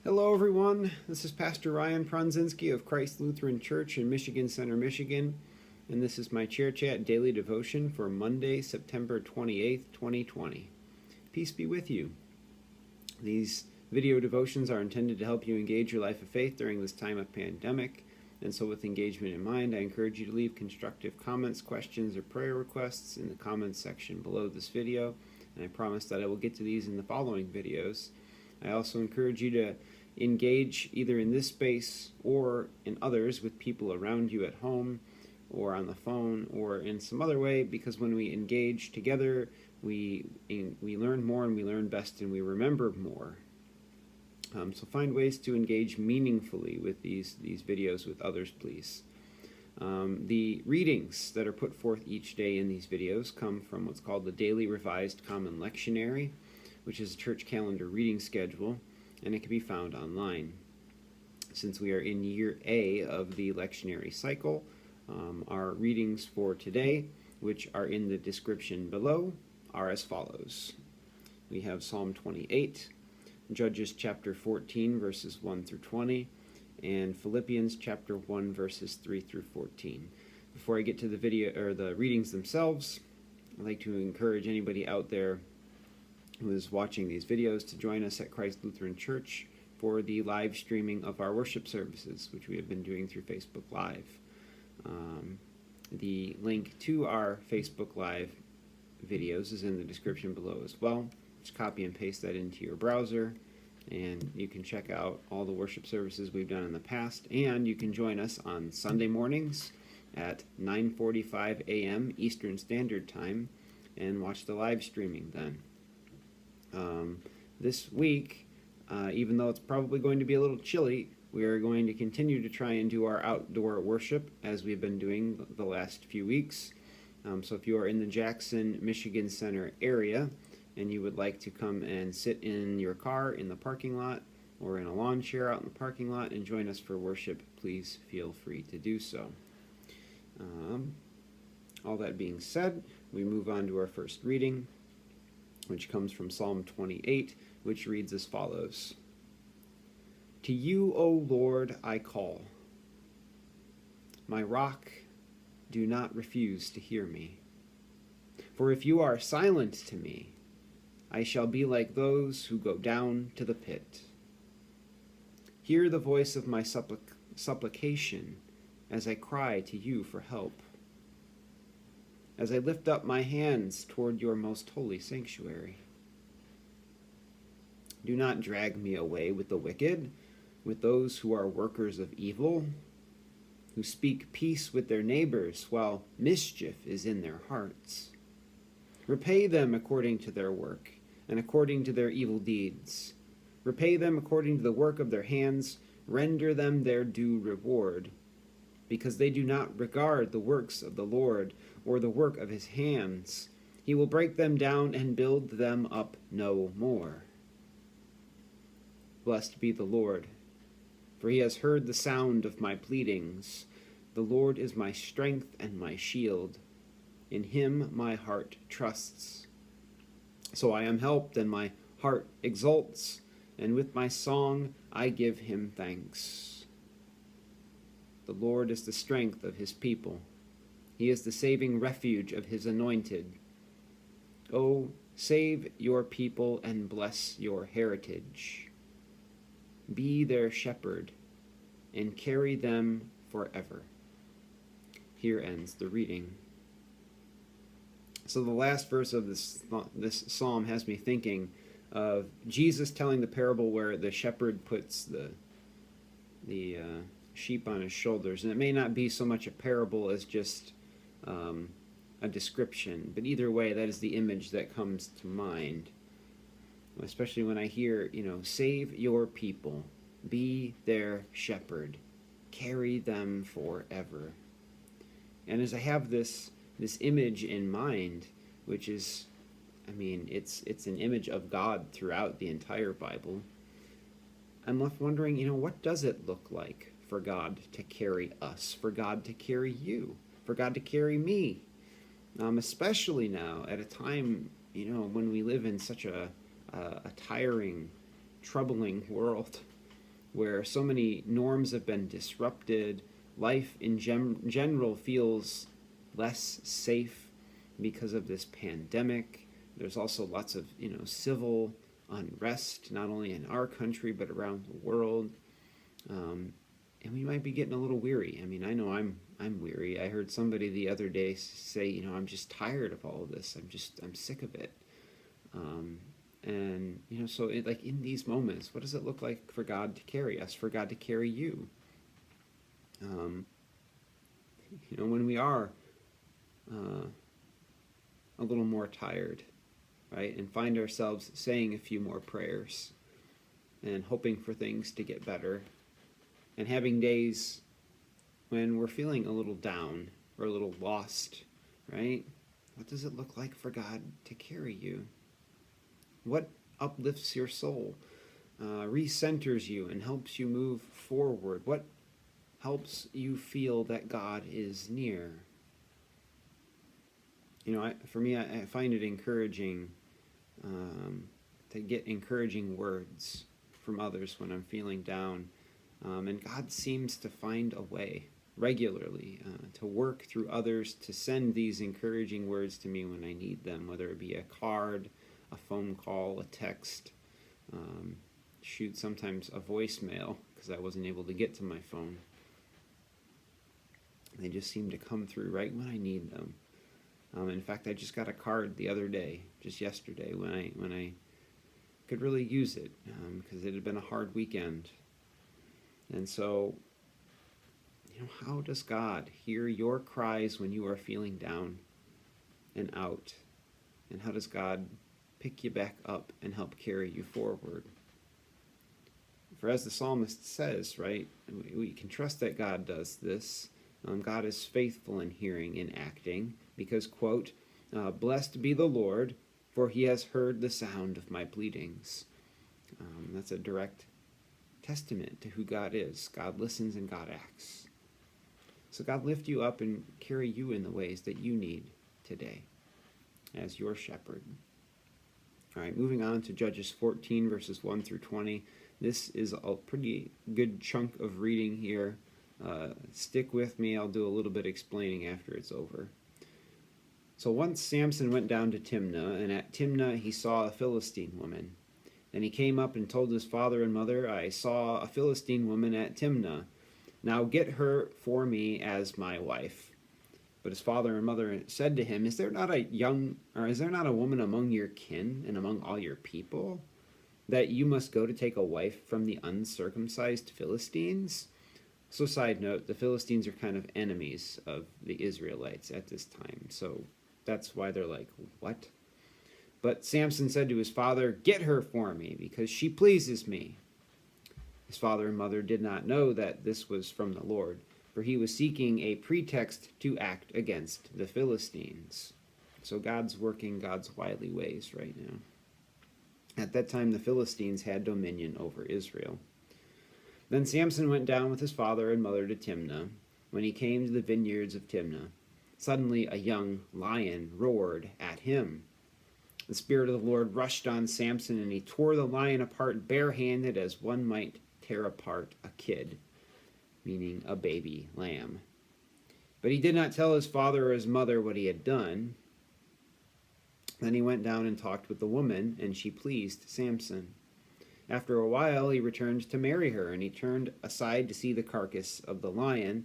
Hello, everyone. This is Pastor Ryan Pronzinski of Christ Lutheran Church in Michigan Center, Michigan, and this is my Chair Chat Daily Devotion for Monday, September 28th, 2020. Peace be with you. These video devotions are intended to help you engage your life of faith during this time of pandemic, and so with engagement in mind, I encourage you to leave constructive comments, questions, or prayer requests in the comments section below this video, and I promise that I will get to these in the following videos. I also encourage you to engage either in this space or in others with people around you at home or on the phone or in some other way, because when we engage together, we learn more and we learn best and we remember more. So find ways to engage meaningfully with these videos with others, please. The readings that are put forth each day in these videos come from what's called the Daily Revised Common Lectionary, which is a church calendar reading schedule, and it can be found online. Since we are in year A of the lectionary cycle, our readings for today, which are in the description below, are as follows. We have Psalm 28, Judges chapter 14, verses 1 through 20, and Philippians chapter 1, verses 3 through 14. Before I get to the video or the readings themselves, I'd like to encourage anybody out there who is watching these videos to join us at Christ Lutheran Church for the live streaming of our worship services, which we have been doing through Facebook Live. The link to our Facebook Live videos is in the description below as well. Just copy and paste that into your browser, and you can check out all the worship services we've done in the past, and you can join us on Sunday mornings at 9:45 a.m. Eastern Standard Time and watch the live streaming then. This week, even though it's probably going to be a little chilly, we are going to continue to try and do our outdoor worship as we've been doing the last few weeks. So if you are in the Jackson, Michigan Center area and you would like to come and sit in your car in the parking lot or in a lawn chair out in the parking lot and join us for worship, please feel free to do so. All that being said, we move on to our first reading, which comes from Psalm 28, which reads as follows. To you, O Lord, I call. My rock, do not refuse to hear me. For if you are silent to me, I shall be like those who go down to the pit. Hear the voice of my supplication as I cry to you for help, as I lift up my hands toward your most holy sanctuary. Do not drag me away with the wicked, with those who are workers of evil, who speak peace with their neighbors while mischief is in their hearts. Repay them according to their work and according to their evil deeds. Repay them according to the work of their hands. Render them their due reward, because they do not regard the works of the Lord or the work of his hands. He will break them down and build them up no more. Blessed be the Lord, for he has heard the sound of my pleadings. The Lord is my strength and my shield. In him my heart trusts. So I am helped, and my heart exults, and with my song I give him thanks. The Lord is the strength of his people. He is the saving refuge of his anointed. Oh, save your people and bless your heritage. Be their shepherd and carry them forever. Here ends the reading. So the last verse of this psalm has me thinking of Jesus telling the parable where the shepherd puts the sheep on his shoulders. And it may not be so much a parable as just a description, but either way, that is the image that comes to mind. Especially when I hear, save your people, be their shepherd, carry them forever. And as I have this image in mind, which is, it's an image of God throughout the entire Bible, I'm left wondering, what does it look like for God to carry us, for God to carry you, for God to carry me? Especially now at a time, when we live in such a tiring, troubling world. where so many norms have been disrupted. Life in general feels less safe because of this pandemic. There's also lots of, civil unrest, not only in our country, but around the world. And we might be getting a little weary. I mean, I know I'm weary. I heard somebody the other day say, I'm just tired of all of this. I'm sick of it. And so like in these moments, what does it look like for God to carry us, for God to carry you? When we are a little more tired, right, and find ourselves saying a few more prayers and hoping for things to get better, and having days when we're feeling a little down or a little lost, right? What does it look like for God to carry you? What uplifts your soul, recenters you, and helps you move forward? What helps you feel that God is near? For me, I find it encouraging to get encouraging words from others when I'm feeling down. And God seems to find a way regularly to work through others to send these encouraging words to me when I need them, whether it be a card, a phone call, a text, sometimes a voicemail because I wasn't able to get to my phone. They just seem to come through right when I need them. In fact, I just got a card the other day, just yesterday, when I could really use it because it had been a hard weekend. And so, how does God hear your cries when you are feeling down and out? And how does God pick you back up and help carry you forward? For as the psalmist says, right, we can trust that God does this. God is faithful in hearing and acting because, quote, blessed be the Lord, for he has heard the sound of my pleadings. That's a direct testament to who God is. God listens and God acts. So God lift you up and carry you in the ways that you need today as your shepherd. All right, moving on to Judges 14, verses 1 through 20. This is a pretty good chunk of reading here. Stick with me. I'll do a little bit explaining after it's over. So once Samson went down to Timnah, and at Timnah he saw a Philistine woman. Then he came up and told his father and mother, I saw a Philistine woman at Timnah. Now get her for me as my wife. But his father and mother said to him, Is there not a woman among your kin and among all your people, that you must go to take a wife from the uncircumcised Philistines? So side note, the Philistines are kind of enemies of the Israelites at this time. So that's why they're like, what? But Samson said to his father, Get her for me, because she pleases me. His father and mother did not know that this was from the Lord, for he was seeking a pretext to act against the Philistines. So God's working God's wily ways right now. At that time, the Philistines had dominion over Israel. Then Samson went down with his father and mother to Timnah. When he came to the vineyards of Timnah, suddenly a young lion roared at him. The Spirit of the Lord rushed on Samson, and he tore the lion apart barehanded as one might tear apart a kid, meaning a baby lamb. But he did not tell his father or his mother what he had done. Then he went down and talked with the woman, and she pleased Samson. After a while he returned to marry her, and he turned aside to see the carcass of the lion,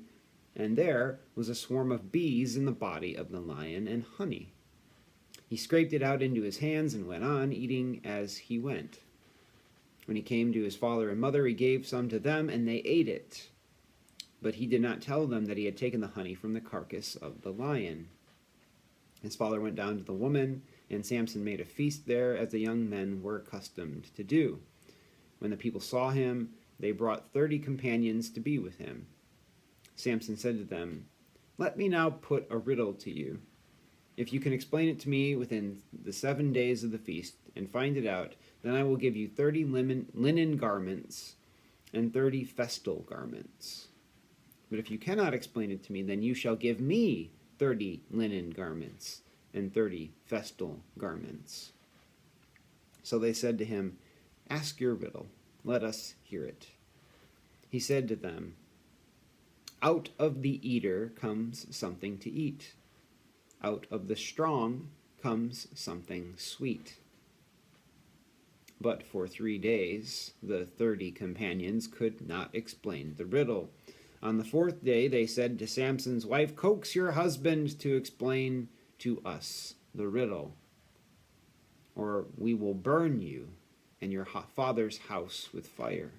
and there was a swarm of bees in the body of the lion and honey. He scraped it out into his hands and went on, eating as he went. When he came to his father and mother, he gave some to them, and they ate it. But he did not tell them that he had taken the honey from the carcass of the lion. His father went down to the woman, and Samson made a feast there, as the young men were accustomed to do. When the people saw him, they brought 30 companions to be with him. Samson said to them, Let me now put a riddle to you. If you can explain it to me within the 7 days of the feast and find it out, then I will give you 30 linen garments and 30 festal garments. But if you cannot explain it to me, then you shall give me 30 linen garments and 30 festal garments. So they said to him, Ask your riddle. Let us hear it. He said to them, "Out of the eater comes something to eat. Out of the strong comes something sweet." But for 3 days the 30 companions could not explain the riddle. On the 4th day they said to Samson's wife, "Coax your husband to explain to us the riddle, or we will burn you and your father's house with fire.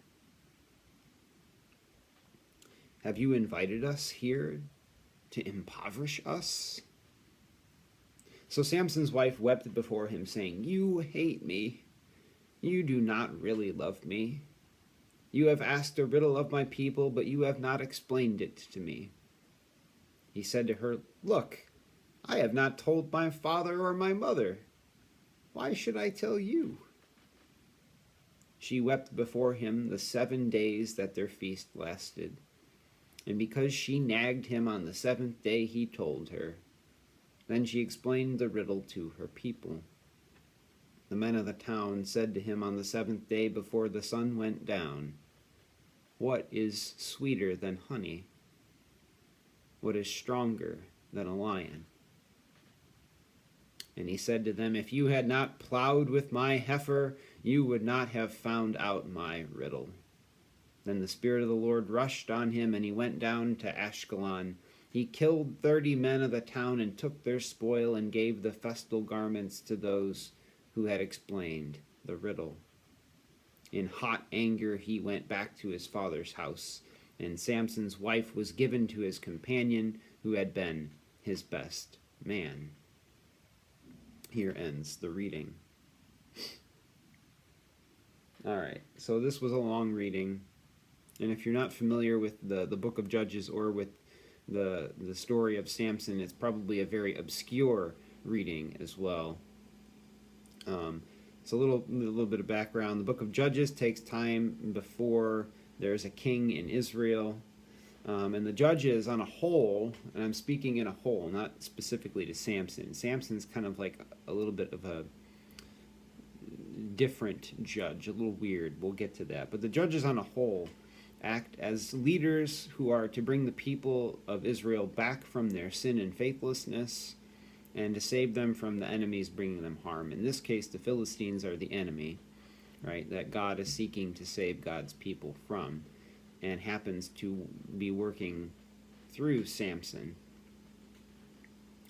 Have you invited us here to impoverish us?" So Samson's wife wept before him, saying, "You hate me. You do not really love me. You have asked a riddle of my people, but you have not explained it to me." He said to her, "Look, I have not told my father or my mother. Why should I tell you?" She wept before him the 7 days that their feast lasted. And because she nagged him on the 7th day, he told her. Then she explained the riddle to her people. The men of the town said to him on the 7th day before the sun went down, "What is sweeter than honey? What is stronger than a lion?" And he said to them, "If you had not plowed with my heifer, you would not have found out my riddle." Then the Spirit of the Lord rushed on him, and he went down to Ashkelon. He killed 30 men of the town and took their spoil and gave the festal garments to those who had explained the riddle. In hot anger he went back to his father's house, and Samson's wife was given to his companion, who had been his best man. Here ends the reading. All right, so this was a long reading, and if you're not familiar with the book of Judges or with the story of Samson, it's probably a very obscure reading as well. So a little bit of background. The book of Judges takes time before there's a king in Israel. And the Judges on a whole, and I'm speaking in a whole, not specifically to Samson. Samson's kind of like a little bit of a different judge, a little weird. We'll get to that. But the Judges on a whole act as leaders who are to bring the people of Israel back from their sin and faithlessness and to save them from the enemies bringing them harm. In this case, the Philistines are the enemy, right, that God is seeking to save God's people from, and happens to be working through Samson.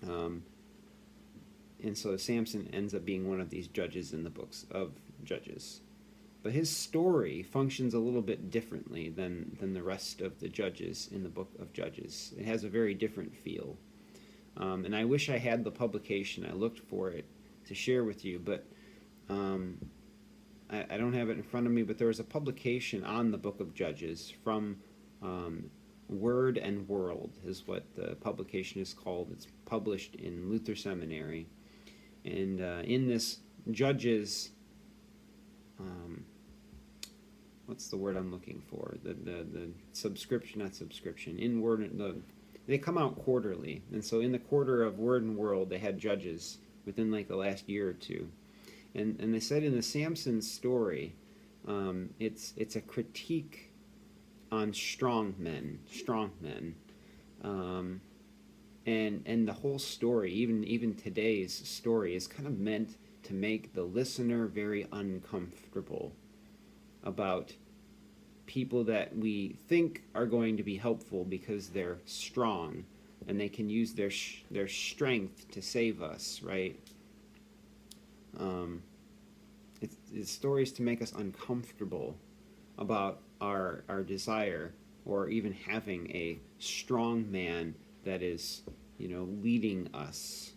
And so Samson ends up being one of these judges in the books of Judges. But his story functions a little bit differently than the rest of the judges in the book of Judges. It has a very different feel. And I wish I had the publication. I looked for it to share with you, but I don't have it in front of me. But there was a publication on the book of Judges from Word and World is what the publication is called. It's published in Luther Seminary. And in this Judges, what's the word I'm looking for? The subscription, not subscription. In Word, they come out quarterly, and so in the quarter of Word and World, they had Judges within like the last year or two, and they said in the Samson story, it's a critique on strong men, and the whole story, even today's story, is kind of meant to make the listener very uncomfortable about people that we think are going to be helpful because they're strong and they can use their strength to save us, right? It's stories to make us uncomfortable about our desire, or even having a strong man that is, leading us,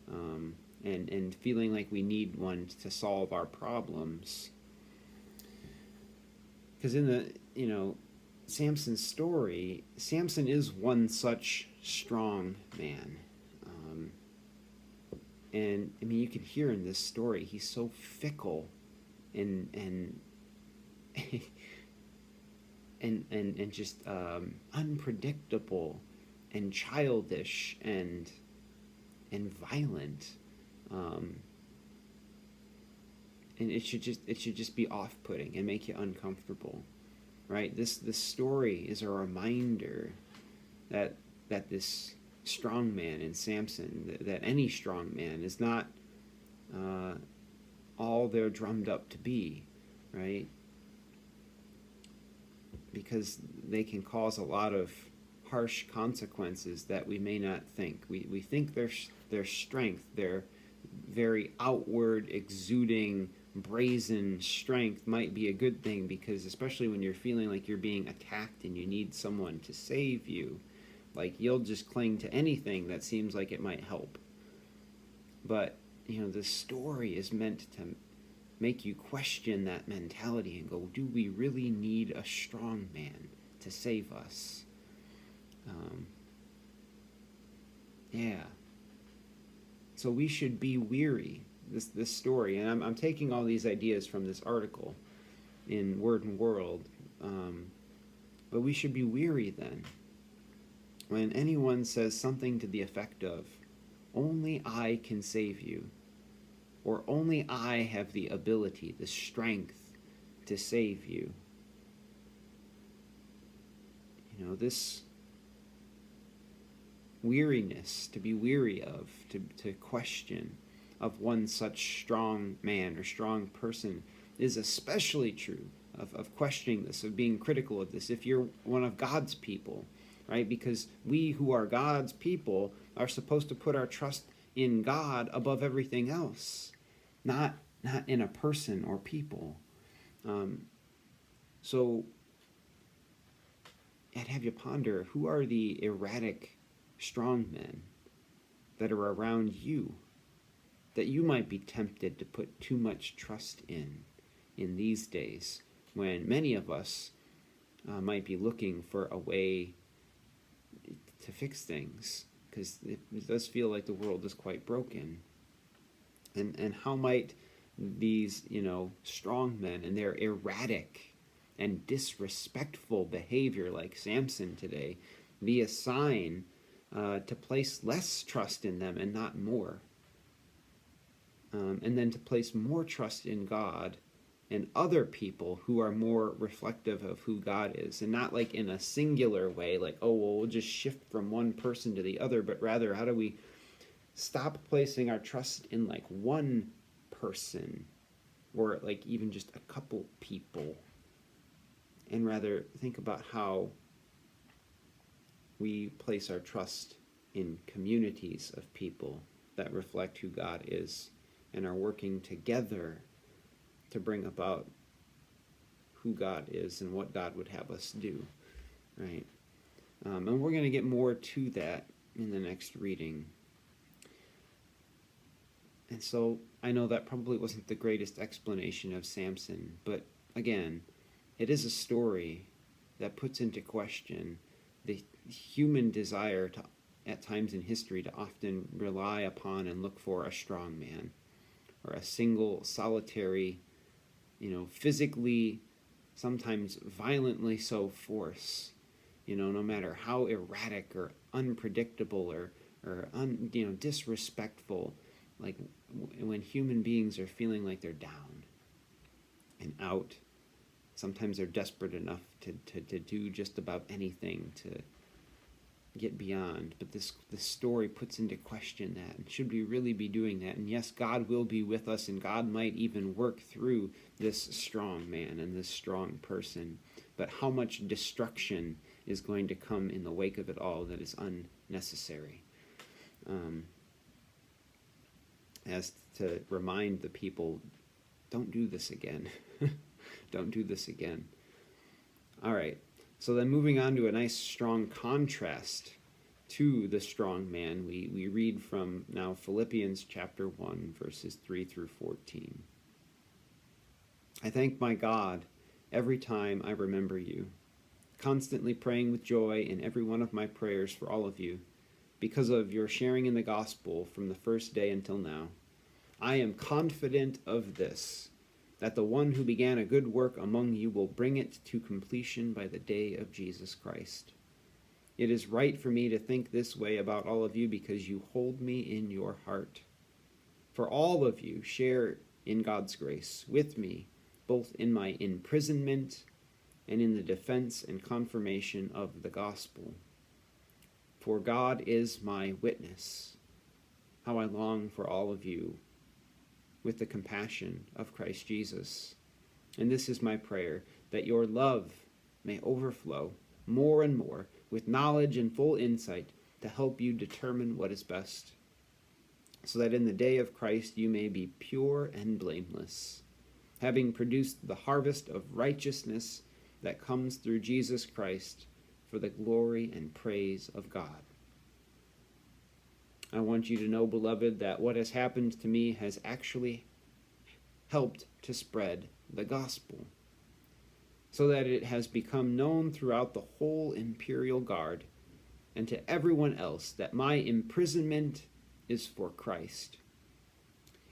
and feeling like we need one to solve our problems. Because in the, Samson's story, Samson is one such strong man. And, I mean, you can hear in this story, he's so fickle and and just unpredictable and childish and violent. And it should just be off-putting and make you uncomfortable. right? This story is a reminder that this strong man in Samson, that any strong man is not all they're drummed up to be, right? Because they can cause a lot of harsh consequences that we may not think. We think their strength, their very outward, exuding, brazen strength might be a good thing, because especially when you're feeling like you're being attacked and you need someone to save you, like you'll just cling to anything that seems like it might help. But, the story is meant to make you question that mentality and go, do we really need a strong man to save us? Yeah. So we should be weary. This story, and I'm taking all these ideas from this article in Word and World, but we should be weary then when anyone says something to the effect of, only I can save you, or only I have the ability, the strength to save you. This weariness, to be weary of, to question of one such strong man or strong person, is especially true of questioning this, of being critical of this, if you're one of God's people, right? Because we who are God's people are supposed to put our trust in God above everything else, not in a person or people. So I'd have you ponder, who are the erratic strong men that are around you that you might be tempted to put too much trust in these days, when many of us might be looking for a way to fix things, because it does feel like the world is quite broken. And how might these, strong men and their erratic and disrespectful behavior, like Samson today, be a sign to place less trust in them and not more? And then to place more trust in God and other people who are more reflective of who God is, and not like in a singular way, like, oh, well, we'll just shift from one person to the other, but rather, how do we stop placing our trust in like one person or like even just a couple people, and rather think about how we place our trust in communities of people that reflect who God is and are working together to bring about who God is and what God would have us do, right? And we're going to get more to that in the next reading. And so I know that probably wasn't the greatest explanation of Samson, but again, it is a story that puts into question the human desire to, at times in history, to often rely upon and look for a strong man, or a single, solitary, physically, sometimes violently so, force, no matter how erratic or unpredictable or disrespectful, like when human beings are feeling like they're down and out, sometimes they're desperate enough to do just about anything to get beyond. But this story puts into question that, and should we really be doing that? And yes, God will be with us, and God might even work through this strong man and this strong person, but how much destruction is going to come in the wake of it all that is unnecessary? As to remind the people, don't do this again. Don't do this again. All right. So then, moving on to a nice strong contrast to the strong man, we read from now Philippians chapter 1, verses 3 through 14. I thank my God every time I remember you, constantly praying with joy in every one of my prayers for all of you, because of your sharing in the gospel from the first day until now. I am confident of this, that the one who began a good work among you will bring it to completion by the day of Jesus Christ. It is right for me to think this way about all of you because you hold me in your heart. For all of you share in God's grace with me, both in my imprisonment and in the defense and confirmation of the gospel. For God is my witness, how I long for all of you with the compassion of Christ Jesus. And this is my prayer, that your love may overflow more and more with knowledge and full insight to help you determine what is best, so that in the day of Christ you may be pure and blameless, having produced the harvest of righteousness that comes through Jesus Christ for the glory and praise of God. I want you to know, beloved, that what has happened to me has actually helped to spread the gospel, so that it has become known throughout the whole imperial guard and to everyone else that my imprisonment is for Christ.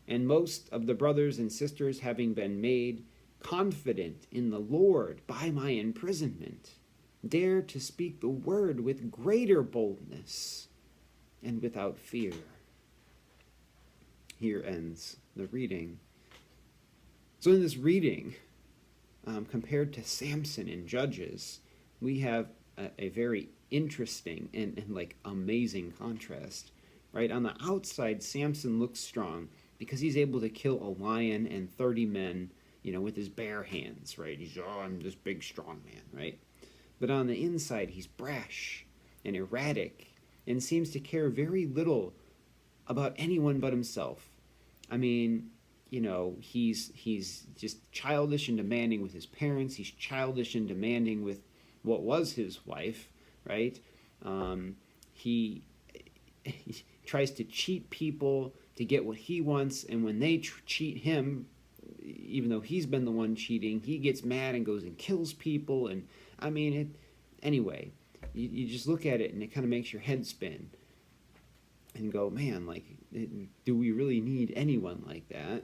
And most of the brothers and sisters, having been made confident in the Lord by my imprisonment, dare to speak the word with greater boldness and without fear. Here ends the reading. So in this reading, compared to Samson in Judges, we have a very interesting and amazing contrast. Right? On the outside, Samson looks strong because he's able to kill a lion and 30 men, with his bare hands, right? I'm this big, strong man, right? But on the inside, he's brash and erratic and seems to care very little about anyone but himself. I mean, he's just childish and demanding with his parents. He's childish and demanding with what was his wife, right? He tries to cheat people to get what he wants, and when they cheat him, even though he's been the one cheating, he gets mad and goes and kills people. And I mean, anyway, you just look at it and it kind of makes your head spin and go, man, do we really need anyone like that?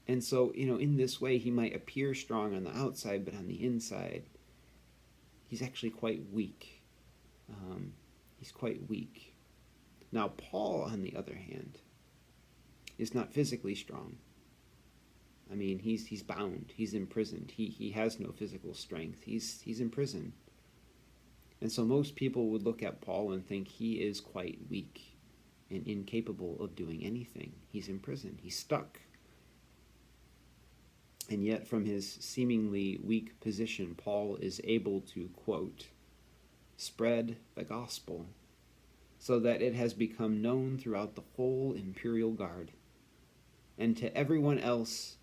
And so, in this way, he might appear strong on the outside, but on the inside, he's actually quite weak. He's quite weak. Now, Paul, on the other hand, is not physically strong. I mean, he's bound. He's imprisoned. He has no physical strength. He's in prison. And so most people would look at Paul and think he is quite weak and incapable of doing anything. He's in prison. He's stuck. And yet, from his seemingly weak position, Paul is able to, quote, spread the gospel so that it has become known throughout the whole imperial guard and to everyone else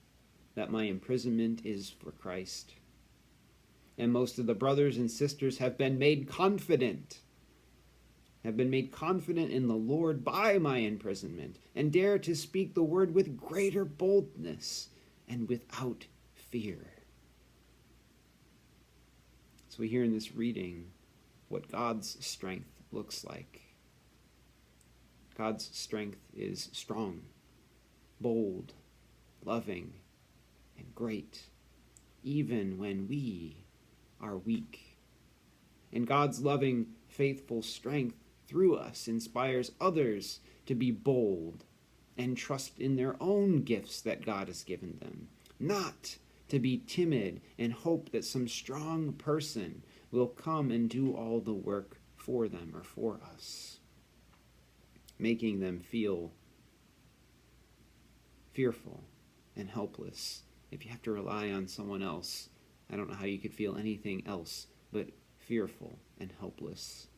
that my imprisonment is for Christ. And most of the brothers and sisters have been made confident in the Lord by my imprisonment, and dare to speak the word with greater boldness and without fear. So we hear in this reading what God's strength looks like. God's strength is strong, bold, loving, and great, even when we are weak. And God's loving, faithful strength through us inspires others to be bold and trust in their own gifts that God has given them, not to be timid and hope that some strong person will come and do all the work for them or for us, making them feel fearful and helpless. If you have to rely on someone else, I don't know how you could feel anything else but fearful and helpless.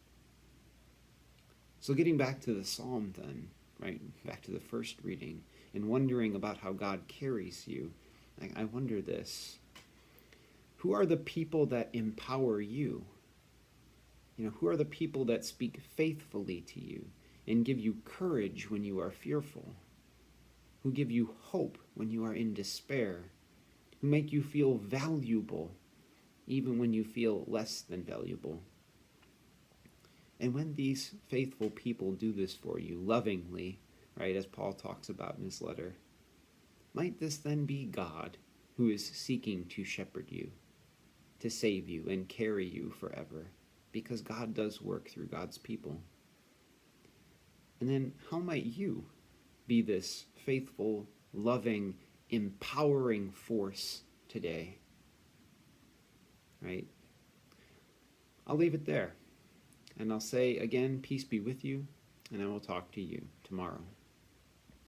So getting back to the psalm then, right, back to the first reading, and wondering about how God carries you, I wonder this. Who are the people that empower you? Who are the people that speak faithfully to you and give you courage when you are fearful? Who give you hope when you are in despair? Who make you feel valuable even when you feel less than valuable? And when these faithful people do this for you lovingly, right, as Paul talks about in his letter, might this then be God who is seeking to shepherd you, to save you and carry you forever? Because God does work through God's people. And then how might you be this faithful, loving, empowering force today. Right? I'll leave it there. And I'll say again, peace be with you, and I will talk to you tomorrow.